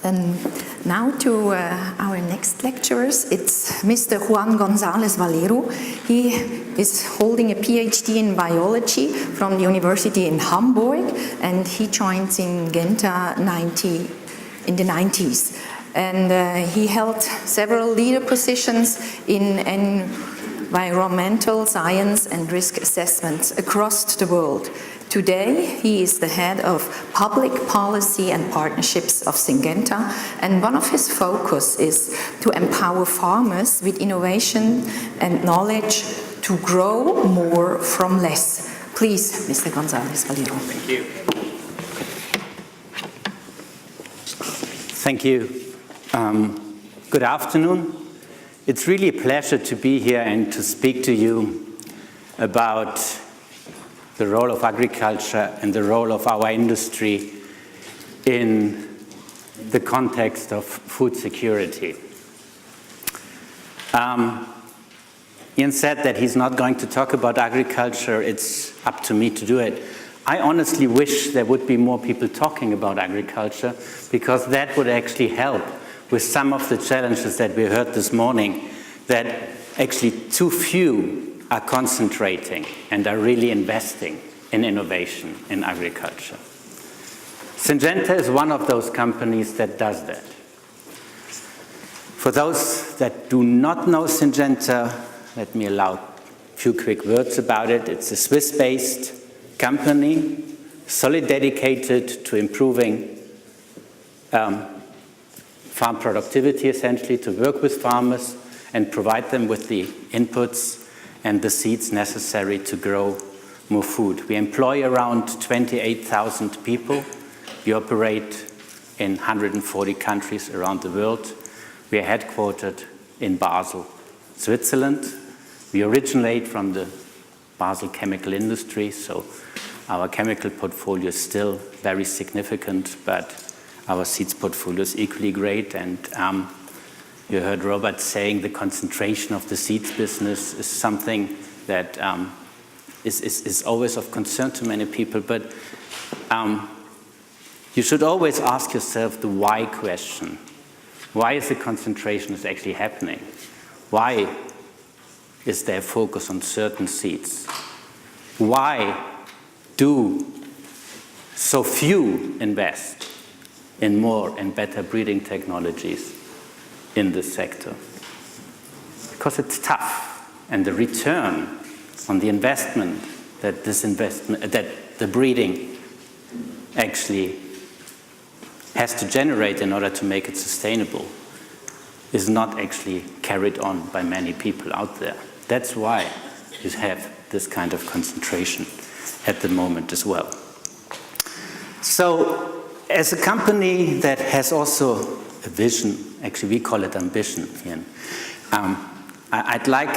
And now to our next lecturers. It's Mr. Juan Gonzales-Valero. He is holding a PhD in biology from the University in Hamburg, and he joined Syngenta in the 90s. And he held several leader positions in environmental science and risk assessments across the world. Today, he is the head of public policy and partnerships of Syngenta, and one of his focus is to empower farmers with innovation and knowledge to grow more from less. Please, Mr. Gonzales-Valero. Thank you. Thank you. Good afternoon. It's really a pleasure to be here and to speak to you about the role of agriculture and the role of our industry in the context of food security. Ian said that he's not going to talk about agriculture. It's up to me to do it. I honestly wish there would be more people talking about agriculture, because that would actually help with some of the challenges that we heard this morning, that actually too few are concentrating and are really investing in innovation in agriculture. Syngenta is one of those companies that does that. For those that do not know Syngenta, let me allow a few quick words about it. It's a Swiss-based company, solely dedicated to improving farm productivity, essentially, to work with farmers and provide them with the inputs and the seeds necessary to grow more food. We employ around 28,000 people. We operate in 140 countries around the world. We are headquartered in Basel, Switzerland. We originate from the Basel chemical industry, so our chemical portfolio is still very significant, but our seeds portfolio is equally great. And you heard Robert saying the concentration of the seeds business is something that is always of concern to many people, but you should always ask yourself the why question. Why is the concentration actually happening? Why is there a focus on certain seeds? Why do so few invest in more and better breeding technologies in this sector? Because it's tough, and the return on the investment that the breeding actually has to generate in order to make it sustainable is not actually carried on by many people out there. That's why you have this kind of concentration at the moment as well. So, as a company that has also a vision, actually we call it ambition, Ian, I'd like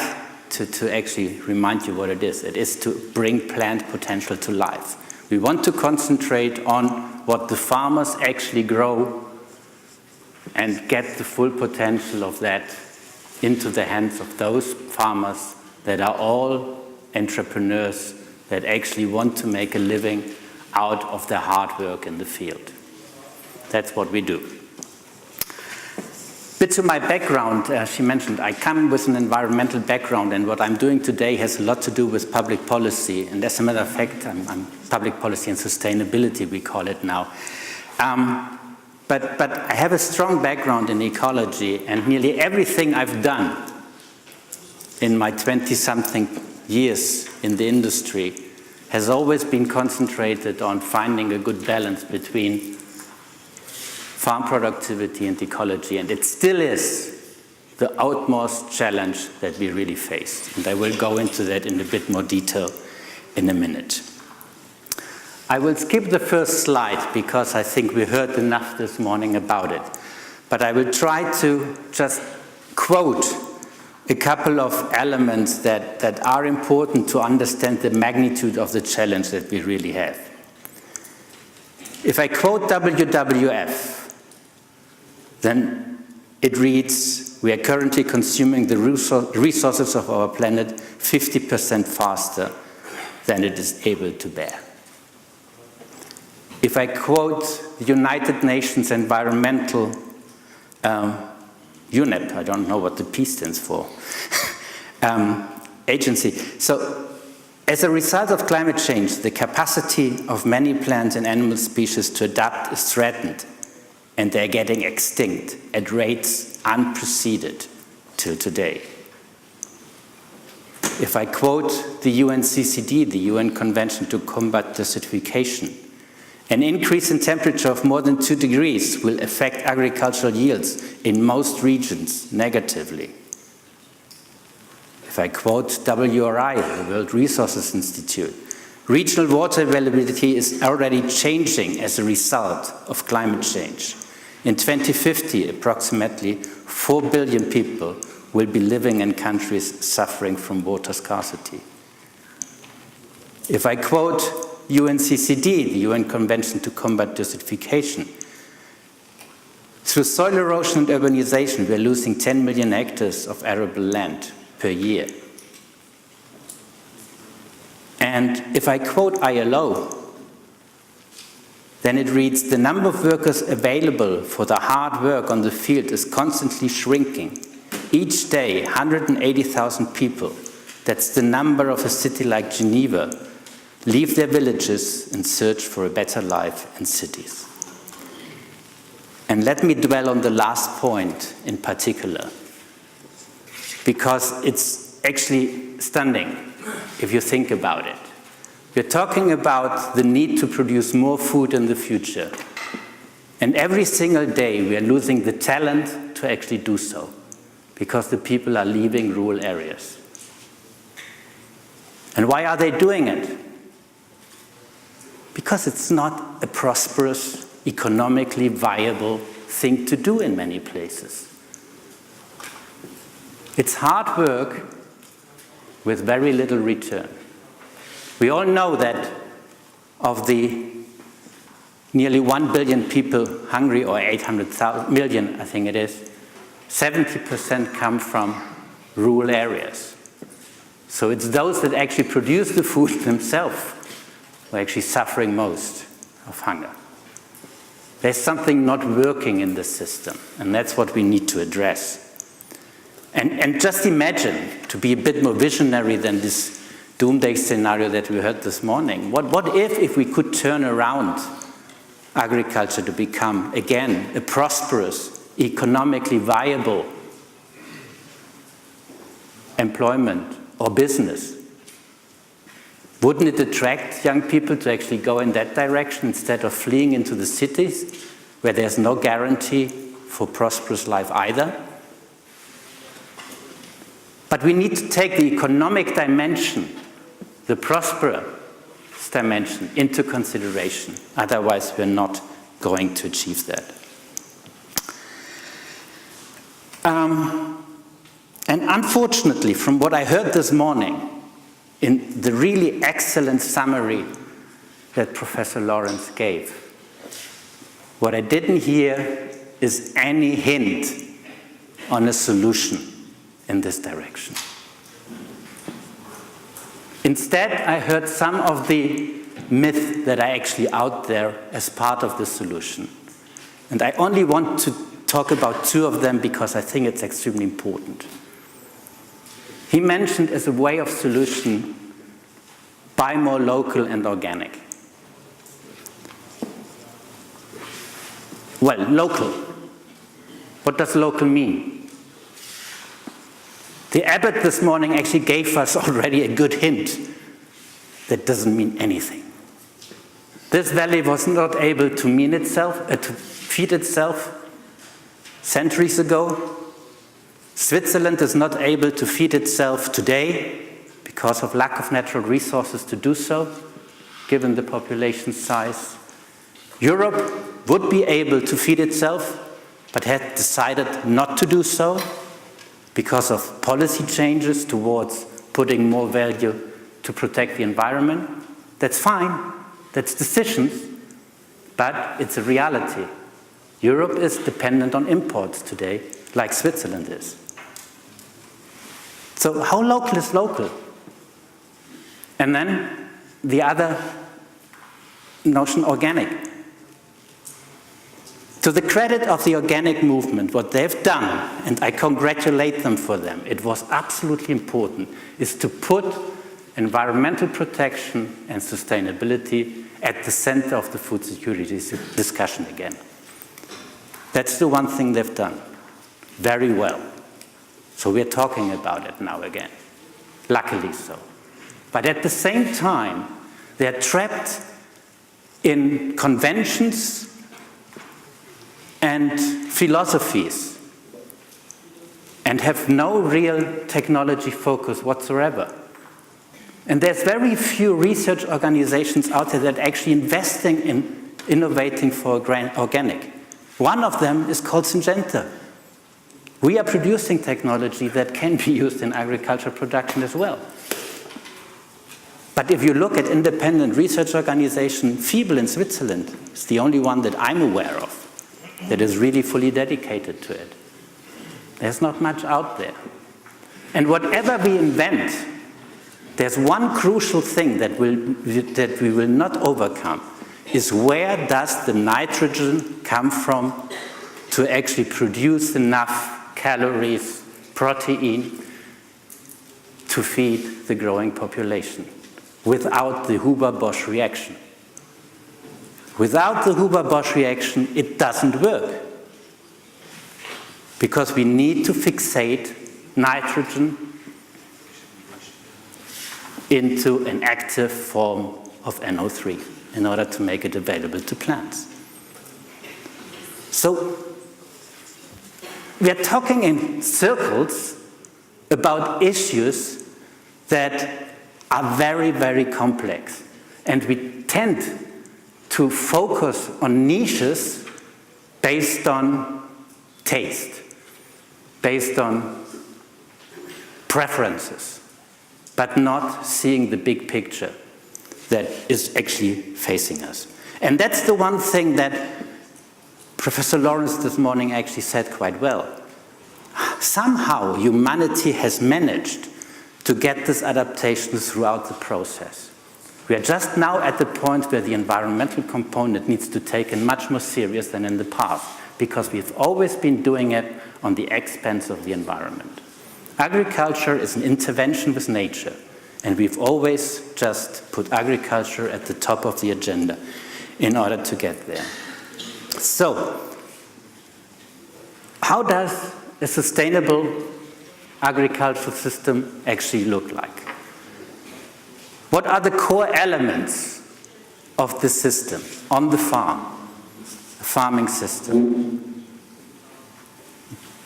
to actually remind you what it is. It is to bring plant potential to life. We want to concentrate on what the farmers actually grow and get the full potential of that into the hands of those farmers that are all entrepreneurs that actually want to make a living out of their hard work in the field. That's what we do. Bit to my background, she mentioned I come with an environmental background, and what I'm doing today has a lot to do with public policy. And as a matter of fact, I'm public policy and sustainability, we call it now. But I have a strong background in ecology, and nearly everything I've done in my 20-something years in the industry has always been concentrated on finding a good balance between farm productivity and ecology, and it still is the utmost challenge that we really face. And I will go into that in a bit more detail in a minute. I will skip the first slide because I think we heard enough this morning about it. But I will try to just quote a couple of elements that are important to understand the magnitude of the challenge that we really have. If I quote WWF, then it reads, "We are currently consuming the resources of our planet 50% faster than it is able to bear." If I quote the United Nations Environmental UNEP, I don't know what the P stands for, agency. So, as a result of climate change, the capacity of many plant and animal species to adapt is threatened, and they're getting extinct at rates unprecedented till today. If I quote the UNCCD, the UN Convention to Combat Desertification, an increase in temperature of more than 2 degrees will affect agricultural yields in most regions negatively. If I quote WRI, the World Resources Institute, regional water availability is already changing as a result of climate change. In 2050, approximately 4 billion people will be living in countries suffering from water scarcity. If I quote UNCCD, the UN Convention to Combat Desertification, through soil erosion and urbanization, we are losing 10 million hectares of arable land per year. And if I quote ILO, then it reads, the number of workers available for the hard work on the field is constantly shrinking. Each day, 180,000 people, that's the number of a city like Geneva, leave their villages and search for a better life in cities. And let me dwell on the last point in particular, because it's actually stunning if you think about it. We're talking about the need to produce more food in the future. And every single day we are losing the talent to actually do so, because the people are leaving rural areas. And why are they doing it? Because it's not a prosperous, economically viable thing to do in many places. It's hard work with very little return. We all know that of the nearly 1 billion people hungry, or 800 million, I think it is, 70% come from rural areas. So it's those that actually produce the food themselves who are actually suffering most of hunger. There's something not working in this system, and that's what we need to address. And just imagine, to be a bit more visionary than this doomsday scenario that we heard this morning, what if we could turn around agriculture to become, again, a prosperous, economically viable employment or business? Wouldn't it attract young people to actually go in that direction instead of fleeing into the cities where there's no guarantee for prosperous life either? But we need to take the economic dimension, the prosperous dimension, into consideration. Otherwise, we're not going to achieve that. And unfortunately, from what I heard this morning, in the really excellent summary that Professor Lawrence gave, what I didn't hear is any hint on a solution in this direction. Instead, I heard some of the myths that are actually out there as part of the solution. And I only want to talk about 2 of them because I think it's extremely important. He mentioned as a way of solution, buy more local and organic. Well, local. What does local mean? The abbot this morning actually gave us already a good hint. That doesn't mean anything. This valley was not able to feed itself centuries ago. Switzerland is not able to feed itself today because of lack of natural resources to do so, given the population size. Europe would be able to feed itself, but had decided not to do so because of policy changes towards putting more value to protect the environment. That's fine, that's decisions, but it's a reality. Europe is dependent on imports today, like Switzerland is. So how local is local? And then the other notion, organic. To the credit of the organic movement, what they've done, and I congratulate them for them, it was absolutely important, is to put environmental protection and sustainability at the center of the food security discussion again. That's the one thing they've done very well. So we're talking about it now again, luckily so. But at the same time, they're trapped in conventions and philosophies and have no real technology focus whatsoever. And there's very few research organizations out there that are actually investing in innovating for organic. One of them is called Syngenta. We are producing technology that can be used in agricultural production as well. But if you look at independent research organization, Fiebel in Switzerland is the only one that I'm aware of that is really fully dedicated to it. There's not much out there. And whatever we invent, there's one crucial thing that we will not overcome, is where does the nitrogen come from to actually produce enough calories, protein, to feed the growing population without the Huber-Bosch reaction. Without the Huber-Bosch reaction, it doesn't work. Because we need to fixate nitrogen into an active form of NO3 in order to make it available to plants. So we are talking in circles about issues that are very, very complex. And we tend to focus on niches based on taste, based on preferences, but not seeing the big picture that is actually facing us. And that's the one thing that Professor Lawrence this morning actually said quite well. Somehow humanity has managed to get this adaptation throughout the process. We are just now at the point where the environmental component needs to take it much more serious than in the past, because we've always been doing it on the expense of the environment. Agriculture is an intervention with nature, and we've always just put agriculture at the top of the agenda in order to get there. So, how does a sustainable agricultural system actually look like? What are the core elements of the system on the farm, the farming system?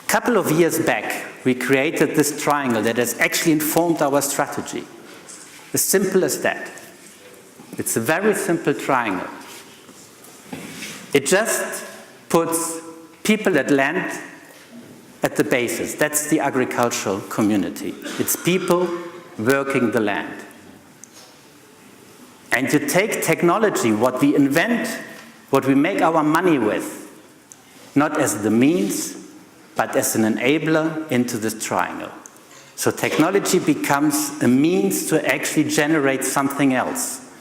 A couple of years back, we created this triangle that has actually informed our strategy. As simple as that. It's a very simple triangle. It just puts people that land at the basis. That's the agricultural community. It's people working the land. And you take technology, what we invent, what we make our money with, not as the means, but as an enabler into this triangle. So technology becomes a means to actually generate something else.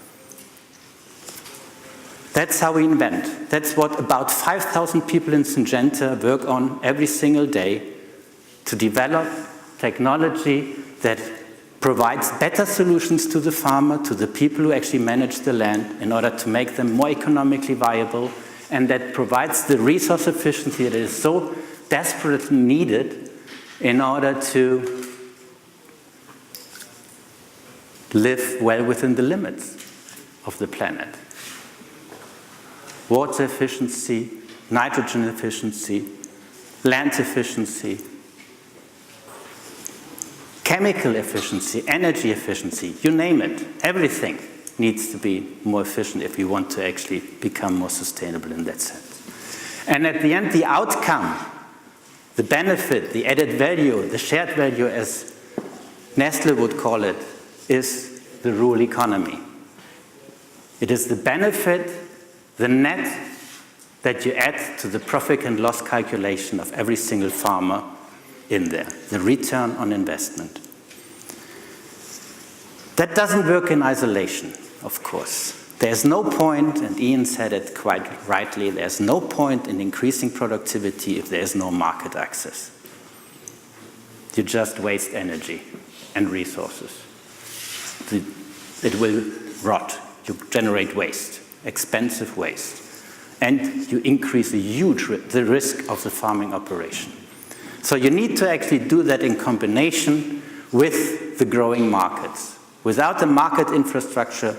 That's how we invent. That's what about 5,000 people in Syngenta work on every single day, to develop technology that provides better solutions to the farmer, to the people who actually manage the land, in order to make them more economically viable, and that provides the resource efficiency that is so desperately needed in order to live well within the limits of the planet. Water efficiency, nitrogen efficiency, land efficiency, chemical efficiency, energy efficiency, you name it. Everything needs to be more efficient if we want to actually become more sustainable in that sense. And at the end, the outcome, the benefit, the added value, the shared value, as Nestle would call it, is the rural economy. It is the benefit, the net that you add to the profit and loss calculation of every single farmer in there, the return on investment. That doesn't work in isolation, of course. There's no point, and Ian said it quite rightly, there's no point in increasing productivity if there's no market access. You just waste energy and resources. It will rot. You generate waste, expensive waste. And you increase the risk of the farming operation. So you need to actually do that in combination with the growing markets. Without the market infrastructure,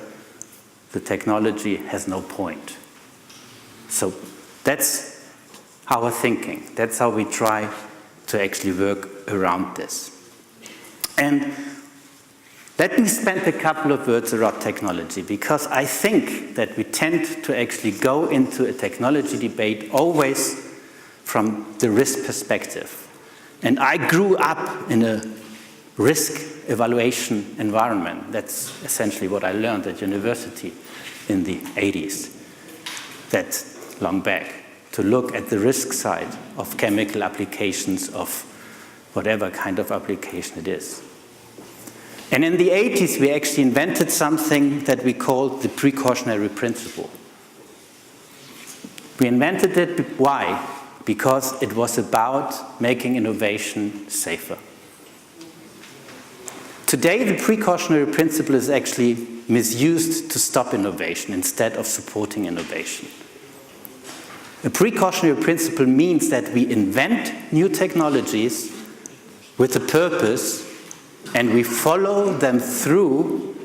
the technology has no point. So that's our thinking. That's how we try to actually work around this. And let me spend a couple of words around technology, because I think that we tend to actually go into a technology debate always from the risk perspective. And I grew up in a risk evaluation environment. That's essentially what I learned at university in the 80s. That's long back. To look at the risk side of chemical applications, of whatever kind of application it is. And in the 80s, we actually invented something that we called the precautionary principle. We invented it, why? Because it was about making innovation safer. Today, the precautionary principle is actually misused to stop innovation instead of supporting innovation. A precautionary principle means that we invent new technologies with a purpose, and we follow them through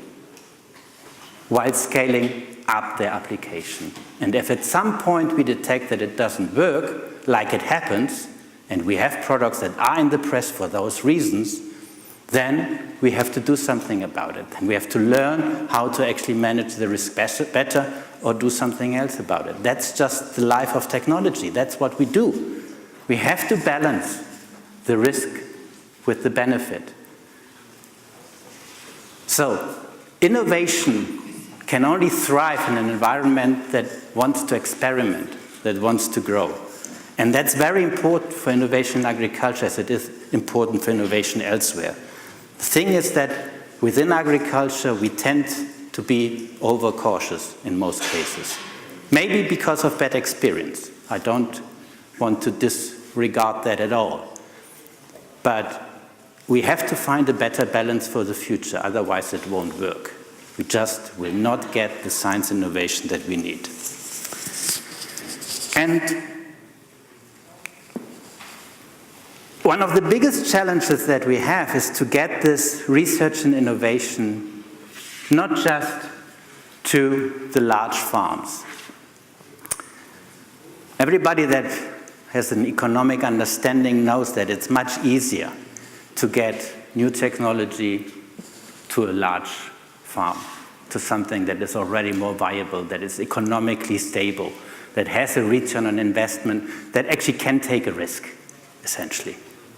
while scaling up their application. And if at some point we detect that it doesn't work, like it happens, and we have products that are in the press for those reasons, then we have to do something about it. And we have to learn how to actually manage the risk better or do something else about it. That's just the life of technology. That's what we do. We have to balance the risk with the benefit. So, innovation can only thrive in an environment that wants to experiment, that wants to grow. And that's very important for innovation in agriculture, as it is important for innovation elsewhere. The thing is that within agriculture, we tend to be overcautious in most cases. Maybe because of bad experience. I don't want to disregard that at all. But we have to find a better balance for the future, otherwise it won't work. We just will not get the science innovation that we need. And one of the biggest challenges that we have is to get this research and innovation not just to the large farms. Everybody that has an economic understanding knows that it's much easier to get new technology to a large farm, to something that is already more viable, that is economically stable, that has a return on investment, that actually can take a risk, essentially,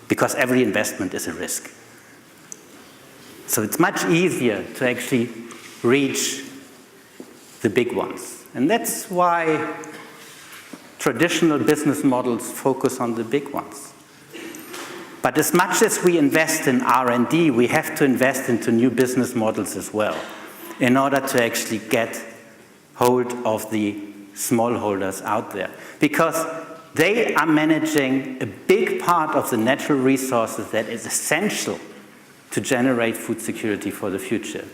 because every investment is a risk. So it's much easier to actually reach the big ones. And that's why traditional business models focus on the big ones. But as much as we invest in R&D, we have to invest into new business models as well, in order to actually get hold of the smallholders out there. Because they are managing a big part of the natural resources that is essential to generate food security for the future.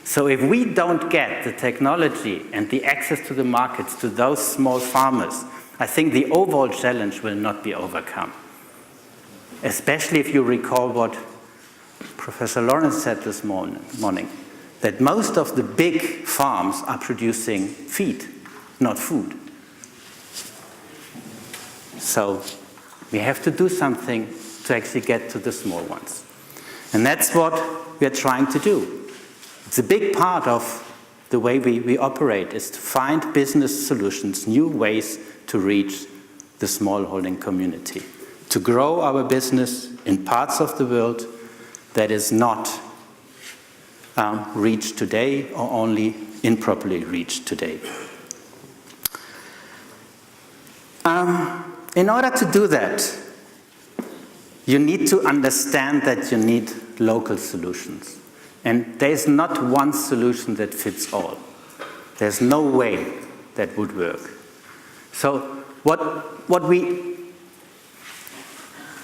So if we don't get the technology and the access to the markets to those small farmers, I think the overall challenge will not be overcome. Especially if you recall what Professor Lawrence said this morning, that most of the big farms are producing feed, not food. So we have to do something to actually get to the small ones. And that's what we are trying to do. It's a big part of the way we operate, is to find business solutions, new ways to reach the smallholding community, to grow our business in parts of the world that is not reached today or only improperly reached today. In order to do that, you need to understand that you need local solutions. And there is not one solution that fits all. There's no way that would work. So what we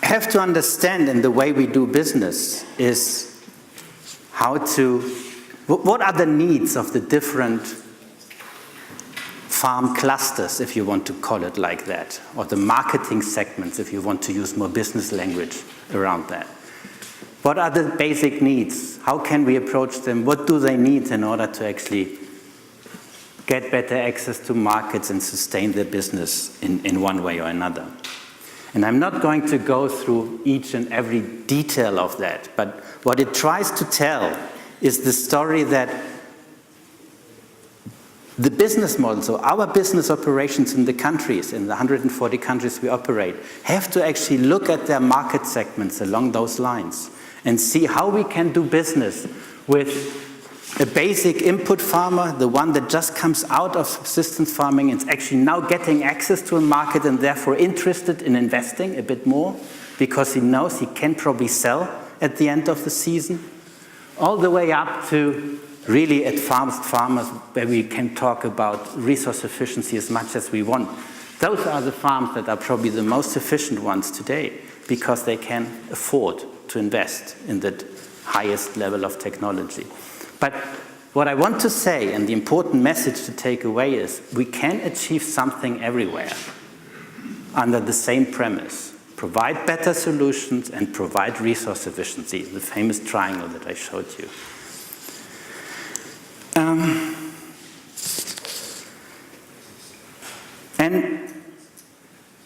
have to understand in the way we do business is what are the needs of the different farm clusters, if you want to call it like that, or the marketing segments, if you want to use more business language around that. What are the basic needs? How can we approach them? What do they need in order to actually get better access to markets and sustain their business in one way or another? And I'm not going to go through each and every detail of that, but what it tries to tell is the story that the business model, so our business operations in the countries, in the 140 countries we operate, have to actually look at their market segments along those lines and see how we can do business with a basic input farmer, the one that just comes out of subsistence farming and is actually now getting access to a market and therefore interested in investing a bit more because he knows he can probably sell at the end of the season, all the way up to really advanced farmers where we can talk about resource efficiency as much as we want. Those are the farms that are probably the most efficient ones today because they can afford to invest in that highest level of technology. But what I want to say, and the important message to take away, is we can achieve something everywhere under the same premise. Provide better solutions and provide resource efficiency, the famous triangle that I showed you. And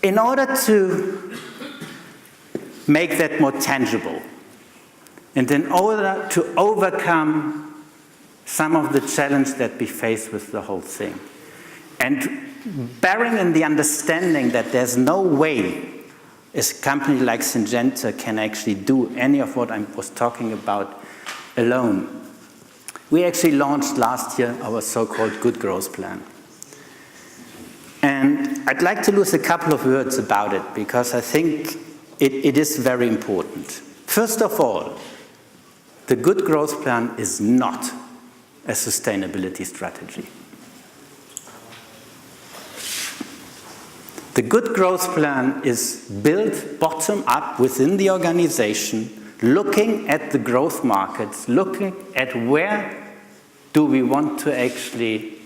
in order to make that more tangible, and in order to overcome some of the challenge that we face with the whole thing, and bearing in the understanding that there's no way a company like Syngenta can actually do any of what I was talking about alone, we actually launched last year our so-called Good Growth Plan. And I'd like to lose a couple of words about it because I think it is very important. First of all, the Good Growth Plan is not a sustainability strategy. The Good Growth Plan is built bottom up within the organization, looking at the growth markets, looking at where do we want to actually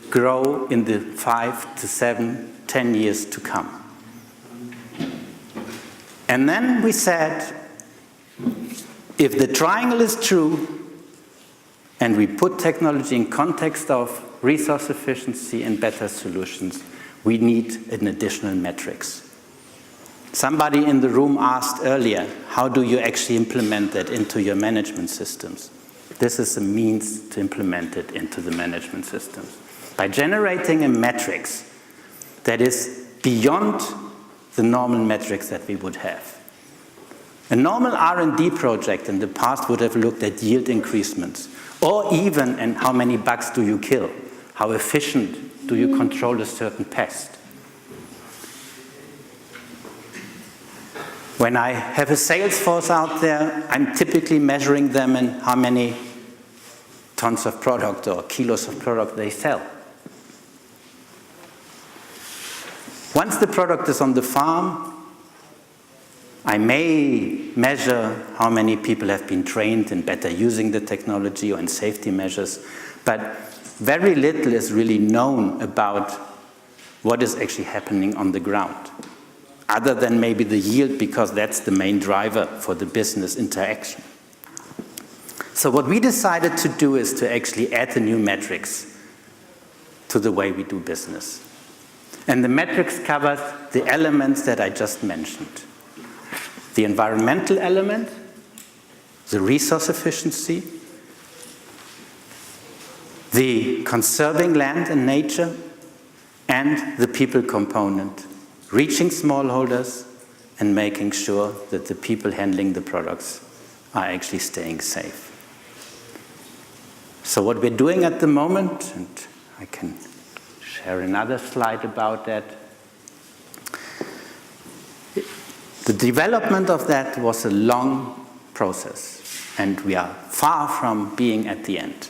grow in the 5 to 7, 10 years to come. And then we said, if the triangle is true, and we put technology in context of resource efficiency and better solutions, we need an additional metrics. Somebody in the room asked earlier, how do you actually implement that into your management systems? This is a means to implement it into the management systems. By generating a matrix that is beyond the normal metrics that we would have. A normal R&D project in the past would have looked at yield increasements, or even and how many bugs do you kill? How efficient do you control a certain pest? When I have a sales force out there, I'm typically measuring them in how many tons of product or kilos of product they sell. Once the product is on the farm, I may measure how many people have been trained in better using the technology or in safety measures, but very little is really known about what is actually happening on the ground, other than maybe the yield, because that's the main driver for the business interaction. So what we decided to do is to actually add a new metrics to the way we do business. And the metrics covers the elements that I just mentioned. The environmental element, the resource efficiency, the conserving land and nature, and the people component, reaching smallholders and making sure that the people handling the products are actually staying safe. So what we're doing at the moment, and I can share another slide about that. The development of that was a long process, and we are far from being at the end.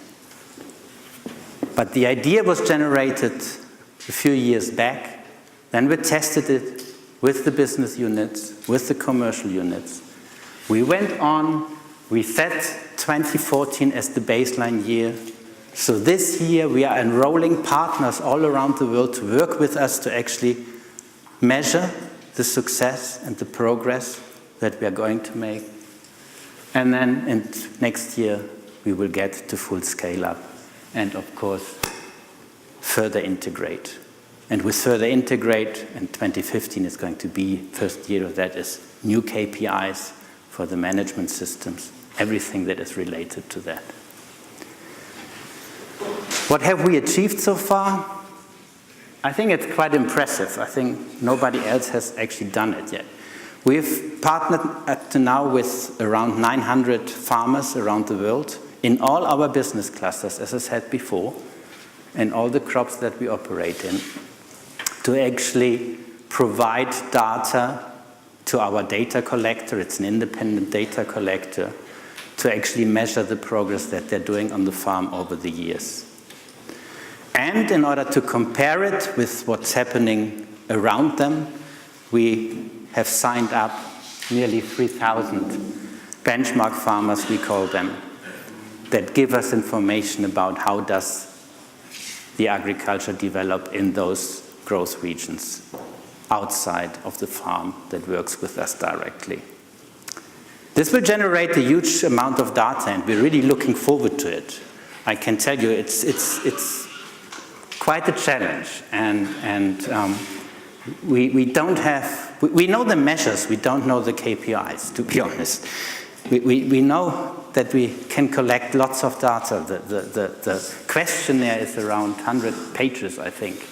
But the idea was generated a few years back. Then we tested it with the business units, with the commercial units. We went on, we set 2014 as the baseline year. So this year we are enrolling partners all around the world to work with us to actually measure the success and the progress that we are going to make. And then next year we will get to full scale up and of course further integrate. And with further integrate, and 2015 is going to be first year of that, is new KPIs for the management systems, everything that is related to that. What have we achieved so far? I think it's quite impressive. I think nobody else has actually done it yet. We've partnered up to now with around 900 farmers around the world in all our business clusters, as I said before, and all the crops that we operate in, to actually provide data to our data collector. It's an independent data collector to actually measure the progress that they're doing on the farm over the years. And in order to compare it with what's happening around them, we have signed up nearly 3,000 benchmark farmers, we call them, that give us information about how does the agriculture develop in those growth regions outside of the farm that works with us directly. This will generate a huge amount of data, and we're really looking forward to it. I can tell you it's quite a challenge, and we don't have, we know the measures, we don't know the KPIs, to be honest. We know that we can collect lots of data. The questionnaire is around 100 pages, I think,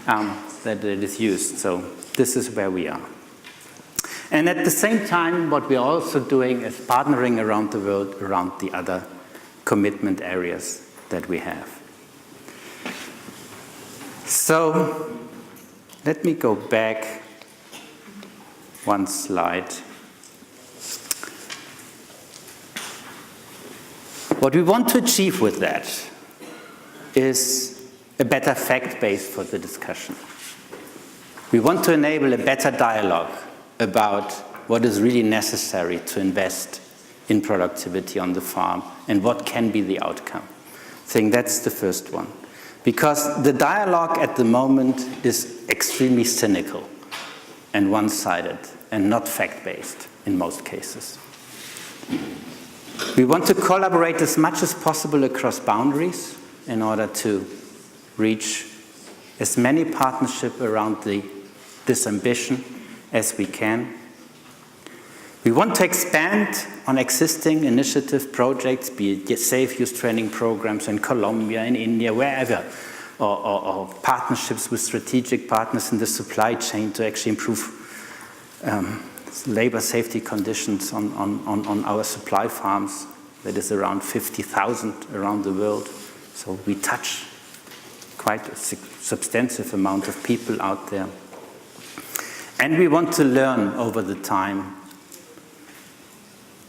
that it is used. So this is where we are. And at the same time, what we are also doing is partnering around the world around the other commitment areas that we have. So let me go back one slide. What we want to achieve with that is a better fact base for the discussion. We want to enable a better dialogue about what is really necessary to invest in productivity on the farm and what can be the outcome. I think that's the first one. Because the dialogue at the moment is extremely cynical and one-sided and not fact-based in most cases. We want to collaborate as much as possible across boundaries in order to reach as many partnerships around this ambition as we can. We want to expand on existing initiative projects, be it safe use training programs in Colombia, in India, wherever, or partnerships with strategic partners in the supply chain to actually improve labor safety conditions on our supply farms. That is around 50,000 around the world. So we touch quite a substantive amount of people out there. And we want to learn over the time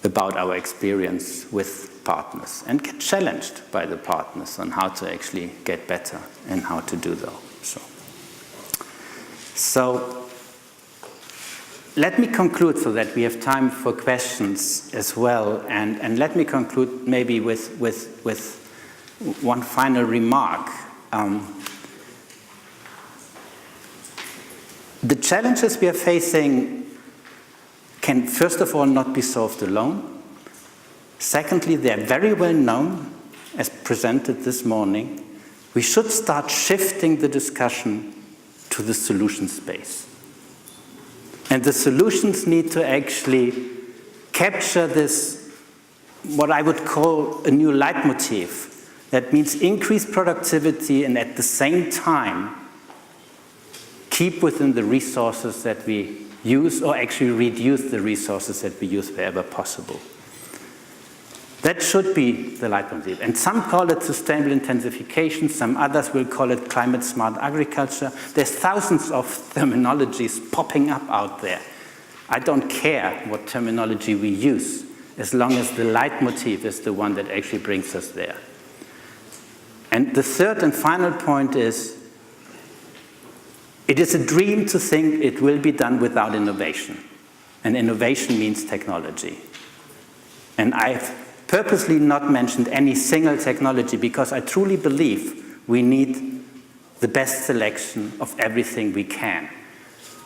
about our experience with partners and get challenged by the partners on how to actually get better and how to do so. So let me conclude so that we have time for questions as well. And let me conclude maybe with one final remark. The challenges we are facing can, first of all, not be solved alone. Secondly, they are very well known, as presented this morning. We should start shifting the discussion to the solution space. And the solutions need to actually capture this, what I would call a new leitmotif. That means increase productivity and at the same time keep within the resources that we use, or actually reduce the resources that we use wherever possible. That should be the leitmotif. And some call it sustainable intensification, some others will call it climate smart agriculture. There's thousands of terminologies popping up out there. I don't care what terminology we use, as long as the leitmotif is the one that actually brings us there. And the third and final point is, it is a dream to think it will be done without innovation. And innovation means technology. And I've purposely not mentioned any single technology because I truly believe we need the best selection of everything we can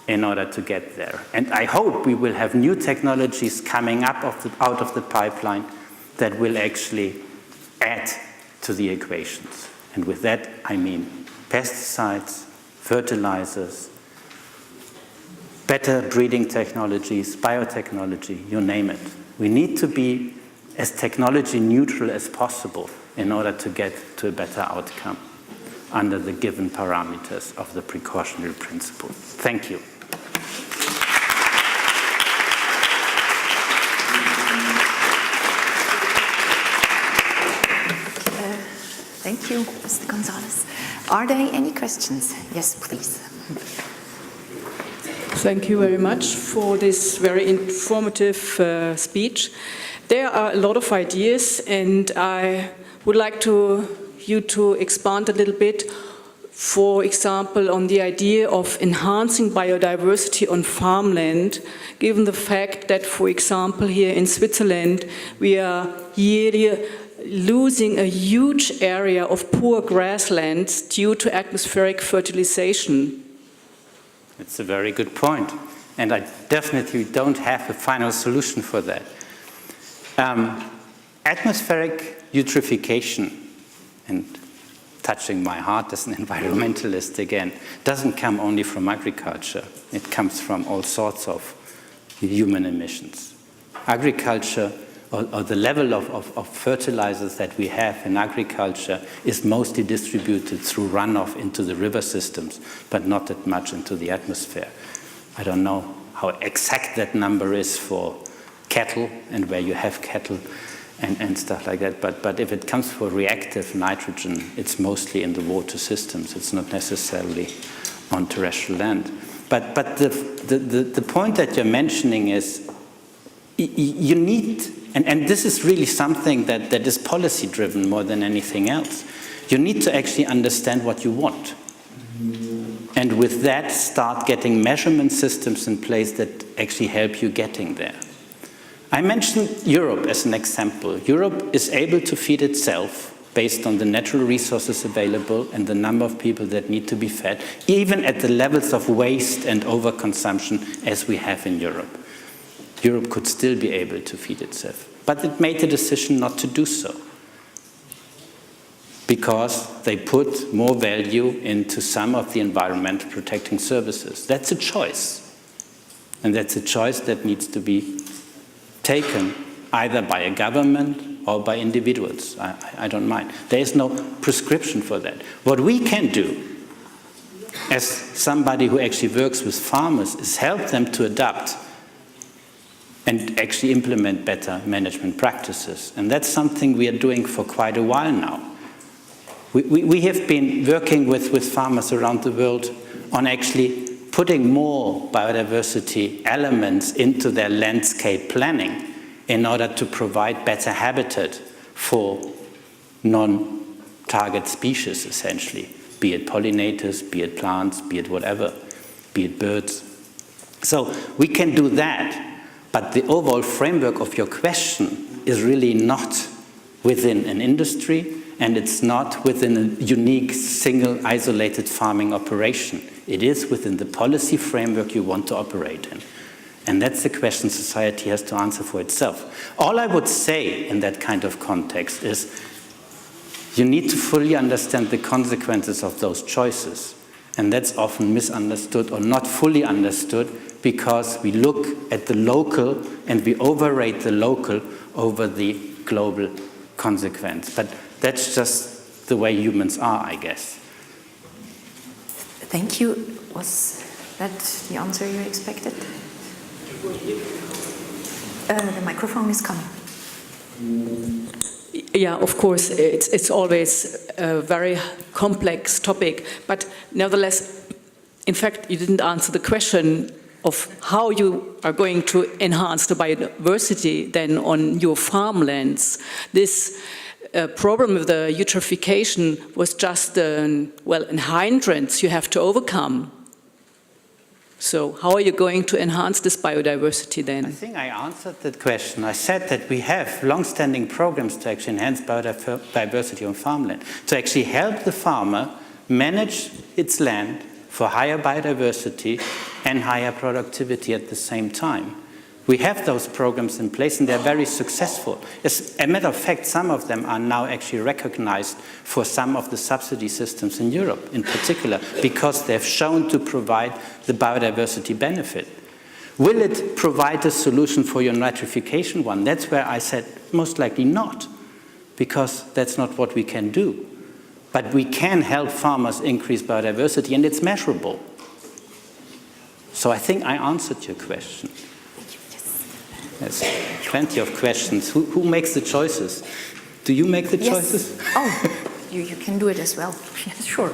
in order to get there. And I hope we will have new technologies coming up out of the pipeline that will actually add to the equations. And with that, I mean pesticides, fertilizers, better breeding technologies, biotechnology, you name it. We need to be as technology neutral as possible in order to get to a better outcome under the given parameters of the precautionary principle. Thank you. Thank you, Mr. Gonzalez. Are there any questions? Yes, please. Thank you very much for this very informative speech. There are a lot of ideas, and I would like you to expand a little bit, for example, on the idea of enhancing biodiversity on farmland, given the fact that, for example, here in Switzerland, we are yearly losing a huge area of poor grasslands due to atmospheric fertilization. It's a very good point, and I definitely don't have a final solution for that. Atmospheric eutrophication, and touching my heart as an environmentalist again, doesn't come only from agriculture. It comes from all sorts of human emissions. Agriculture, or the level of fertilizers that we have in agriculture, is mostly distributed through runoff into the river systems, but not that much into the atmosphere. I don't know how exact that number is for cattle and where you have cattle and stuff like that, but if it comes for reactive nitrogen, it's mostly in the water systems. It's not necessarily on terrestrial land. But the point that you're mentioning is you need, and this is really something that is policy driven more than anything else. You need to actually understand what you want. And with that, start getting measurement systems in place that actually help you getting there. I mentioned Europe as an example. Europe is able to feed itself based on the natural resources available and the number of people that need to be fed, even at the levels of waste and overconsumption as we have in Europe. Europe could still be able to feed itself. But it made the decision not to do so, because they put more value into some of the environmental protecting services. That's a choice. And that's a choice that needs to be taken either by a government or by individuals. I don't mind. There is no prescription for that. What we can do, as somebody who actually works with farmers, is help them to adapt and actually implement better management practices. And that's something we are doing for quite a while now. We have been working with farmers around the world on actually putting more biodiversity elements into their landscape planning in order to provide better habitat for non-target species, essentially, be it pollinators, be it plants, be it whatever, be it birds. So we can do that. But the overall framework of your question is really not within an industry, and it's not within a unique, single, isolated farming operation. It is within the policy framework you want to operate in. And that's the question society has to answer for itself. All I would say in that kind of context is you need to fully understand the consequences of those choices. And that's often misunderstood or not fully understood, because we look at the local and we overrate the local over the global consequence. But that's just the way humans are, I guess. Thank you. Was that the answer you expected? The microphone is coming. Yeah, of course, it's always a very complex topic, but nevertheless, in fact, you didn't answer the question of how you are going to enhance the biodiversity then on your farmlands. This problem with the eutrophication was just, well, a hindrance you have to overcome. So how are you going to enhance this biodiversity then? I think I answered that question. I said that we have long-standing programs to actually enhance biodiversity on farmland, to actually help the farmer manage its land for higher biodiversity and higher productivity at the same time. We have those programs in place and they're very successful. As a matter of fact, some of them are now actually recognized for some of the subsidy systems in Europe in particular, because they've shown to provide the biodiversity benefit. Will it provide a solution for your nitrification one? That's where I said most likely not, because that's not what we can do. But we can help farmers increase biodiversity and it's measurable. So I think I answered your question. There's plenty of questions. Who makes the choices? Do you make the choices? Oh, you can do it as well. Yes, sure.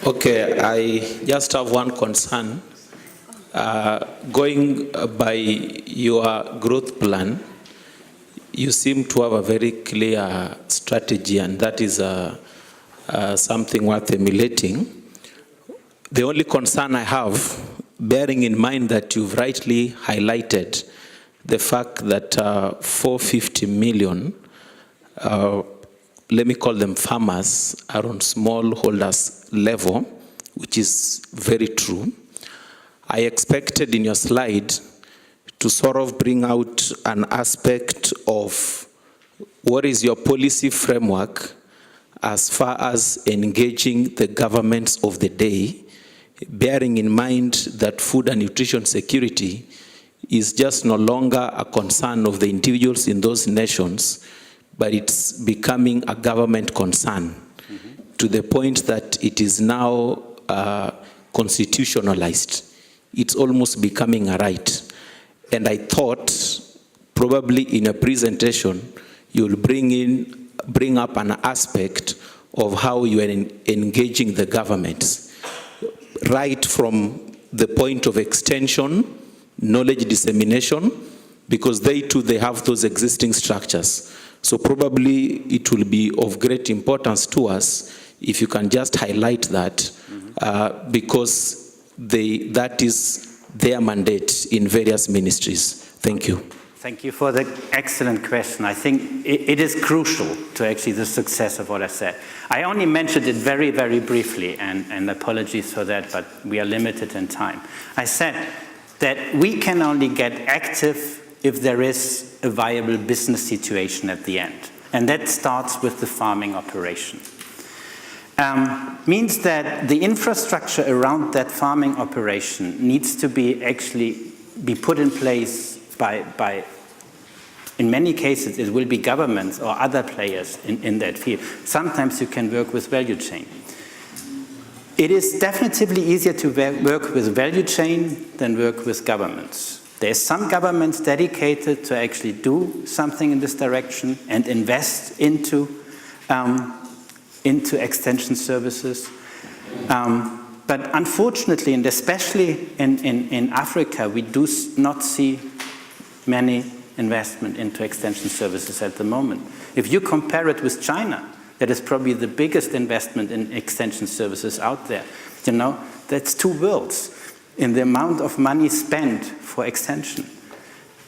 Okay, I just have one concern. Going by your growth plan, you seem to have a very clear strategy, and that is something worth emulating. The only concern I have, bearing in mind that you've rightly highlighted the fact that 450 million, let me call them farmers, are on smallholders level, which is very true. I expected in your slide to sort of bring out an aspect of what is your policy framework as far as engaging the governments of the day, bearing in mind that food and nutrition security is just no longer a concern of the individuals in those nations, but it's becoming a government concern to the point that it is now constitutionalized. It's almost becoming a right. And I thought probably in a presentation you'll bring up an aspect of how you are engaging the governments, right from the point of extension, knowledge dissemination, because they too, they have those existing structures. So probably it will be of great importance to us if you can just highlight that, because that is their mandate in various ministries. Thank you. Thank you for the excellent question. I think it is crucial to actually the success of what I said. I only mentioned it very, very briefly, and apologies for that, but we are limited in time. I said that we can only get active if there is a viable business situation at the end. And that starts with the farming operation. Means that the infrastructure around that farming operation needs to be put in place by, in many cases, it will be governments or other players in that field. Sometimes you can work with value chain. It is definitively easier to work with value chain than work with governments. There's some governments dedicated to actually do something in this direction and invest into extension services. But unfortunately, and especially in Africa, we do not see many investment into extension services at the moment. If you compare it with China, that is probably the biggest investment in extension services out there. You know, that's two worlds in the amount of money spent for extension.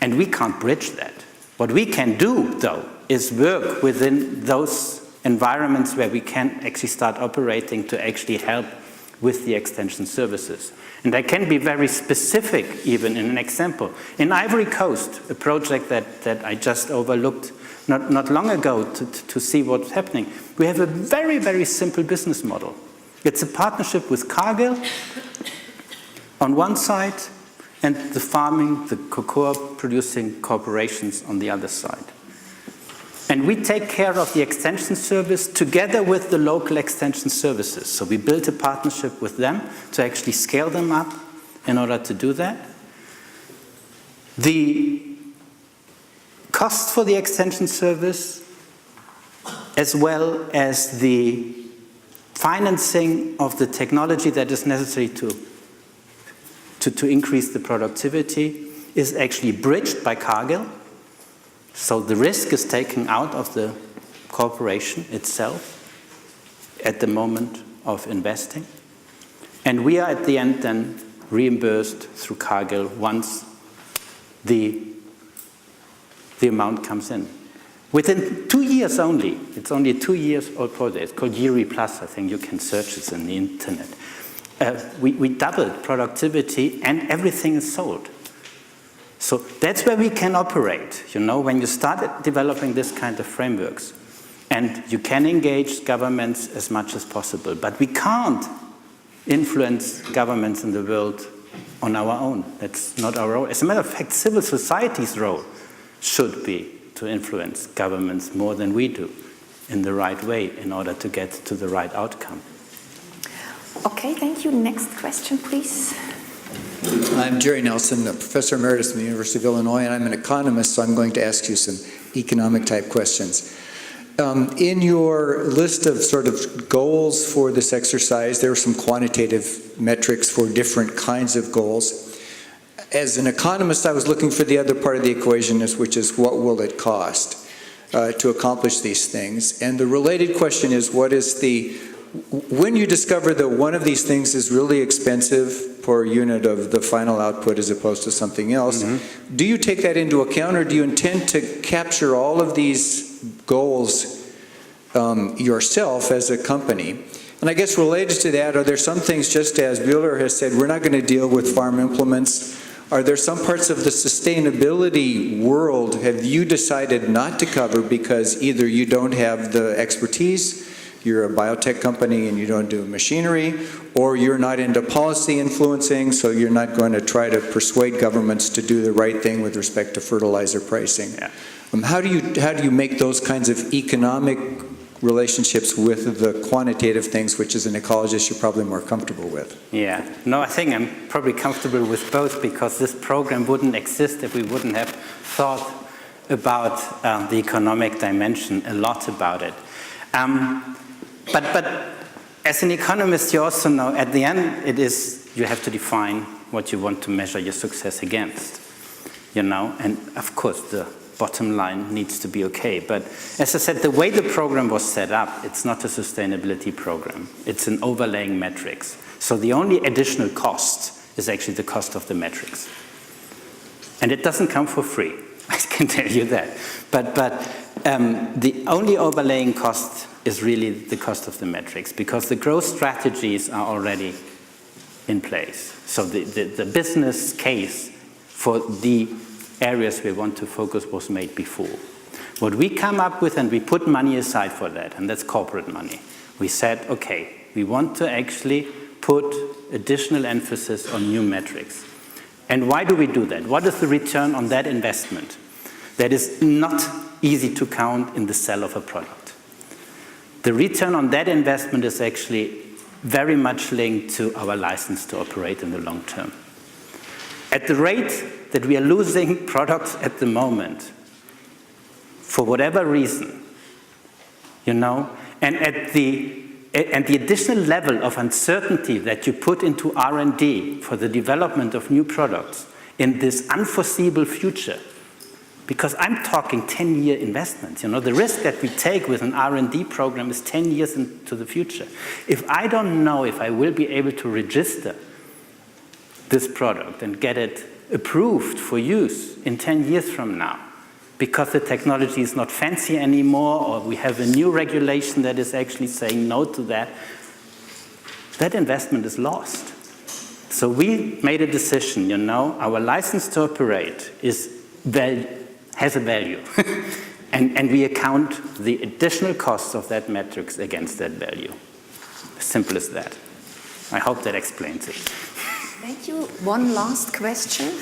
And we can't bridge that. What we can do, though, is work within those environments where we can actually start operating to actually help with the extension services. And I can be very specific even in an example. In Ivory Coast, a project that I just overlooked not long ago to see what's happening, we have a very, very simple business model. It's a partnership with Cargill on one side and the farming, the cocoa producing corporations on the other side. And we take care of the extension service together with the local extension services. So we built a partnership with them to actually scale them up in order to do that. The cost for the extension service, as well as the financing of the technology that is necessary to increase the productivity, is actually bridged by Cargill. So the risk is taken out of the corporation itself at the moment of investing. And we are at the end then reimbursed through Cargill once the amount comes in. Within 2 years only, it's only a 2 years old project, it's called Yeary Plus, I think you can search it on the internet. We doubled productivity and everything is sold. So that's where we can operate, you know, when you start developing this kind of frameworks. And you can engage governments as much as possible, but we can't influence governments in the world on our own. That's not our role. As a matter of fact, civil society's role should be to influence governments more than we do in the right way in order to get to the right outcome. Okay, thank you. Next question, please. I'm Jerry Nelson, a professor emeritus from the University of Illinois, and I'm an economist, so I'm going to ask you some economic type questions. In your list of sort of goals for this exercise, there are some quantitative metrics for different kinds of goals. As an economist, I was looking for the other part of the equation, which is what will it cost to accomplish these things? And the related question is, when you discover that one of these things is really expensive per unit of the final output as opposed to something else, do you take that into account, or do you intend to capture all of these goals yourself as a company? And I guess related to that, are there some things, just as Bueller has said, we're not going to deal with farm implements? Are there some parts of the sustainability world have you decided not to cover because either you don't have the expertise, you're a biotech company and you don't do machinery, or you're not into policy influencing, so you're not going to try to persuade governments to do the right thing with respect to fertilizer pricing? Yeah. How do you make those kinds of economic relationships with the quantitative things, which as an ecologist you're probably more comfortable with? Yeah, no, I think I'm probably comfortable with both, because this program wouldn't exist if we wouldn't have thought about the economic dimension, a lot about it. But as an economist, you also know at the end you have to define what you want to measure your success against, you know, and of course the bottom line needs to be okay. But as I said, the way the program was set up, it's not a sustainability program. It's an overlaying metrics. So the only additional cost is actually the cost of the metrics. And it doesn't come for free, I can tell you that. But the only overlaying cost is really the cost of the metrics, because the growth strategies are already in place. So the business case for the areas we want to focus was made before. What we come up with, and we put money aside for that, and that's corporate money. We said, okay, we want to actually put additional emphasis on new metrics. And why do we do that? What is the return on that investment? That is not easy to count in the sale of a product. The return on that investment is actually very much linked to our license to operate in the long term. At the rate that we are losing products at the moment, for whatever reason, you know, and the additional level of uncertainty that you put into R&D for the development of new products in this unforeseeable future, because I'm talking 10-year investments. You know, the risk that we take with an R&D program is 10 years into the future. If I don't know if I will be able to register this product and get it approved for use in 10 years from now, because the technology is not fancy anymore, or we have a new regulation that is actually saying no to that, that investment is lost. So we made a decision, you know, our license to operate has a value. and we account the additional costs of that metrics against that value. As simple as that. I hope that explains it. Thank you. One last question.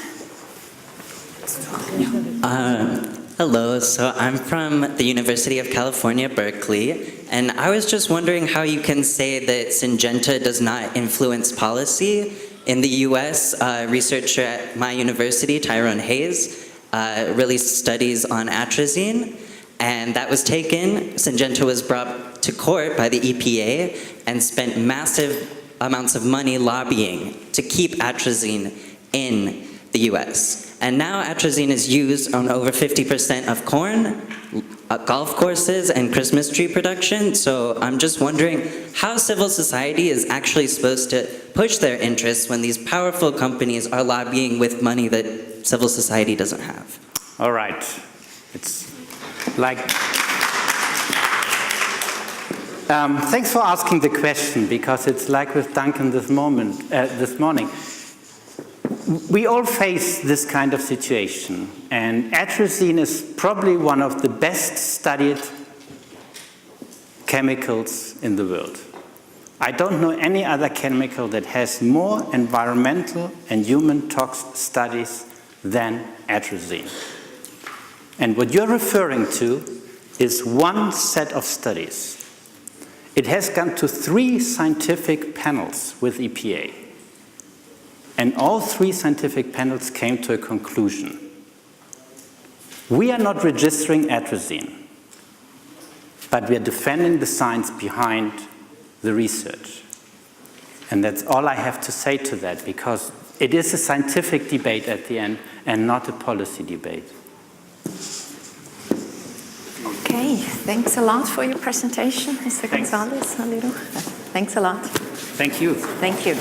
Hello, so I'm from the University of California, Berkeley, and I was just wondering how you can say that Syngenta does not influence policy. In the US, researcher at my university, Tyrone Hayes, released studies on atrazine, and that was taken. Syngenta was brought to court by the EPA and spent massive amounts of money lobbying to keep atrazine in the US. And now atrazine is used on over 50% of corn, golf courses, and Christmas tree production. So I'm just wondering how civil society is actually supposed to push their interests when these powerful companies are lobbying with money that civil society doesn't have. All right. It's like... thanks for asking the question, because it's like with Duncan this morning. We all face this kind of situation, and atrazine is probably one of the best studied chemicals in the world. I don't know any other chemical that has more environmental and human tox studies than atrazine. And what you're referring to is one set of studies. It has gone to 3 scientific panels with EPA. And all 3 scientific panels came to a conclusion. We are not registering atrazine, but we are defending the science behind the research. And that's all I have to say to that, because it is a scientific debate at the end and not a policy debate. Okay, thanks a lot for your presentation, Mr. Thanks. Gonzales-Valero. Thanks a lot. Thank you. Thank you.